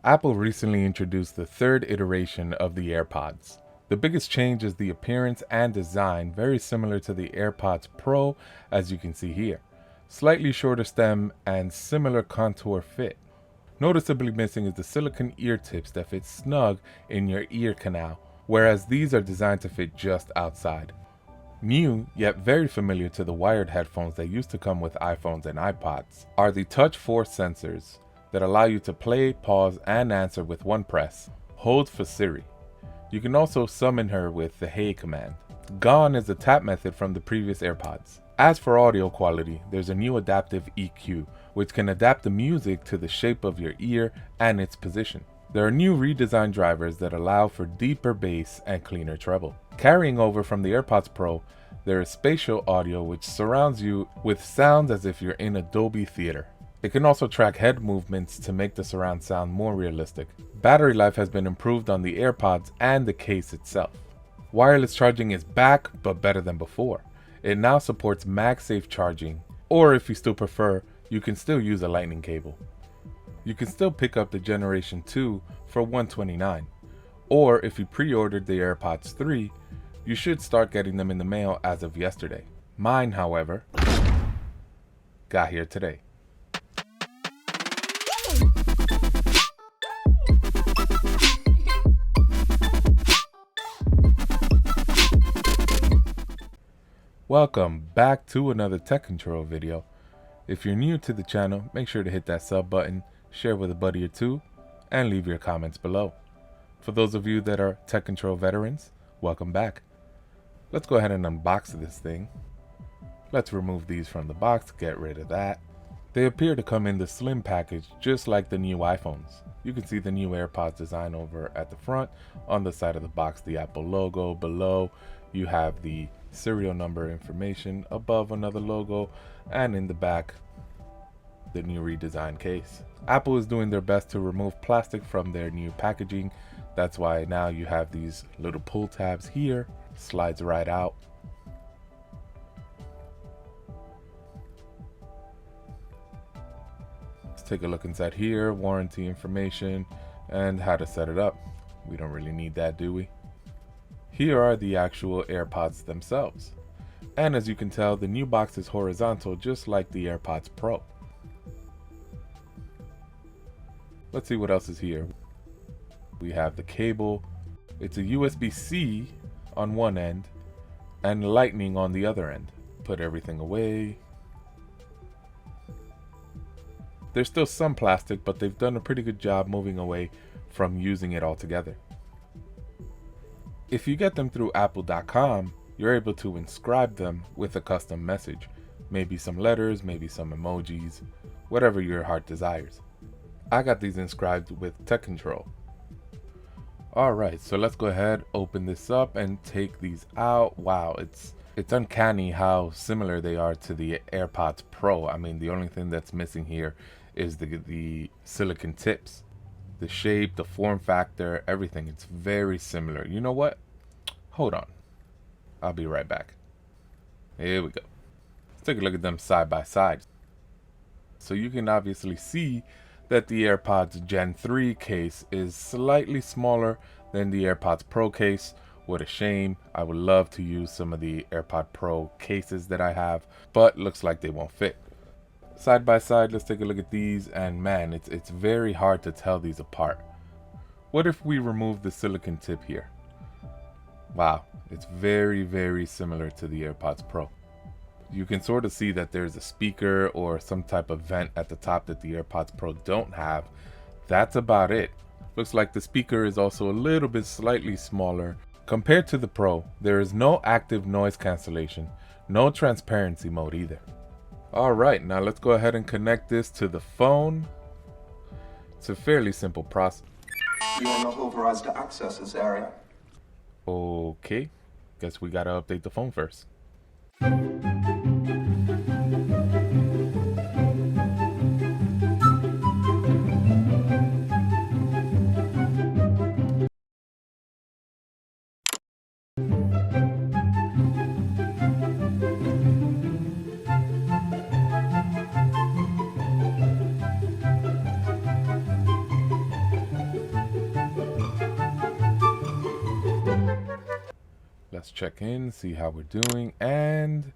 Apple recently introduced the third iteration of the AirPods. The biggest change is the appearance and design, very similar to the AirPods Pro, as you can see here. Slightly shorter stem and similar contour fit. Noticeably missing is the silicone ear tips that fit snug in your ear canal, whereas these are designed to fit just outside. New, yet very familiar to the wired headphones that used to come with iPhones and iPods, are the Touch Force sensors that allow you to play, pause, and answer with one press. Hold for Siri. You can also summon her with the Hey command. Gone is the tap method from the previous AirPods. As for audio quality, there's a new adaptive EQ, which can adapt the music to the shape of your ear and its position. There are new redesigned drivers that allow for deeper bass and cleaner treble. Carrying over from the AirPods Pro, there is spatial audio which surrounds you with sounds as if you're in a Dolby Theater. It can also track head movements to make the surround sound more realistic. Battery life has been improved on the AirPods and the case itself. Wireless charging is back, but better than before. It now supports Magsafe charging, or if you still prefer, you can still use a lightning cable. You can still pick up the Generation 2 for $129, or if you pre-ordered the AirPods 3, you should start getting them in the mail as of yesterday. Mine, however, got here today. Welcome back to another tech control video. If you're new to the channel, make sure to hit that sub button, share with a buddy or two, and leave your comments below. For those of you that are tech control veterans, welcome back. Let's go ahead and unbox this thing. Let's remove these from the box, get rid of that. They appear to come in the slim package just like the new iPhones. You can see the new AirPods design over at the front. On the side of the box, the Apple logo. Below, you have the serial number information. Above, another logo. And in the back, the new redesigned case. Apple is doing their best to remove plastic from their new packaging. That's why now you have these little pull tabs here. Slides right out. Let's take a look inside here. Warranty information and how to set it up. We don't really need that, do we? Here are the actual AirPods themselves. And as you can tell, the new box is horizontal, just like the AirPods Pro. Let's see what else is here. We have the cable. It's a USB-C on one end and Lightning on the other end. Put everything away. There's still some plastic, but they've done a pretty good job moving away from using it altogether. If you get them through apple.com, you're able to inscribe them with a custom message. Maybe some letters, maybe some emojis, whatever your heart desires. I got these inscribed with Tech Control. Alright, so let's go ahead, open this up and take these out. Wow, it's uncanny how similar they are to the AirPods Pro. I mean, the only thing that's missing here is the silicone tips. The shape, the form factor, everything. It's very similar. You know what? Hold on. I'll be right back. Here we go. Let's take a look at them side by side. So you can obviously see that the AirPods Gen 3 case is slightly smaller than the AirPods Pro case. What a shame. I would love to use some of the AirPod Pro cases that I have, but looks like they won't fit. Side by side, let's take a look at these, and man, it's very hard to tell these apart. What if we remove the silicone tip here? Wow, it's very, very similar to the AirPods Pro. You can sort of see that there's a speaker or some type of vent at the top that the AirPods Pro don't have. That's about it. Looks like the speaker is also a little bit slightly smaller. Compared to the Pro, there is no active noise cancellation, no transparency mode either. Alright, now let's go ahead and connect this to the phone. It's a fairly simple process. You are not authorized to access this area. Okay, guess we gotta update the phone first. let's check in, see how we're doing, and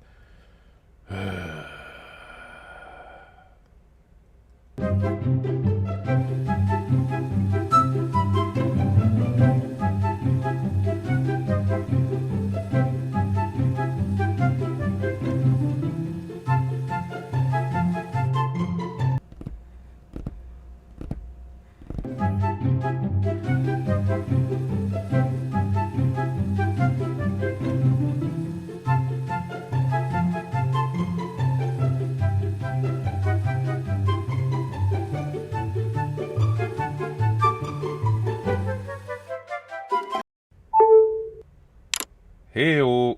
hey, all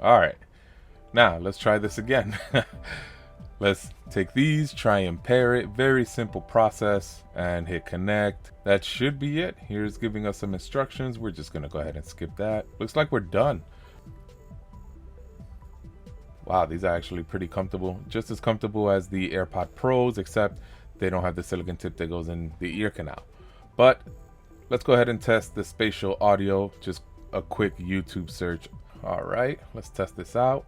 right. Now let's try this again. Let's take these, try and pair it. Very simple process, and hit connect. That should be it. Here's giving us some instructions. We're just gonna go ahead and skip that. Looks like we're done. Wow, these are actually pretty comfortable. Just as comfortable as the AirPod Pros, except they don't have the silicone tip that goes in the ear canal. But let's go ahead and test the spatial audio. Just a quick YouTube search. All right, let's test this out.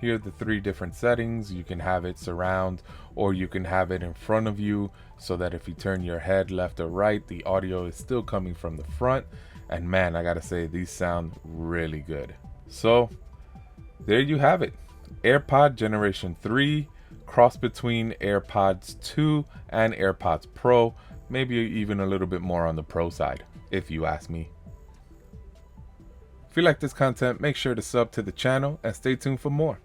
Here are the 3 different settings. You can have it surround, or you can have it in front of you, so that if you turn your head left or right, the audio is still coming from the front. And man, I gotta say, these sound really good. So there you have it. AirPod Generation 3, cross between AirPods 2 and AirPods Pro. Maybe even a little bit more on the Pro side, if you ask me. If you like this content, make sure to sub to the channel and stay tuned for more.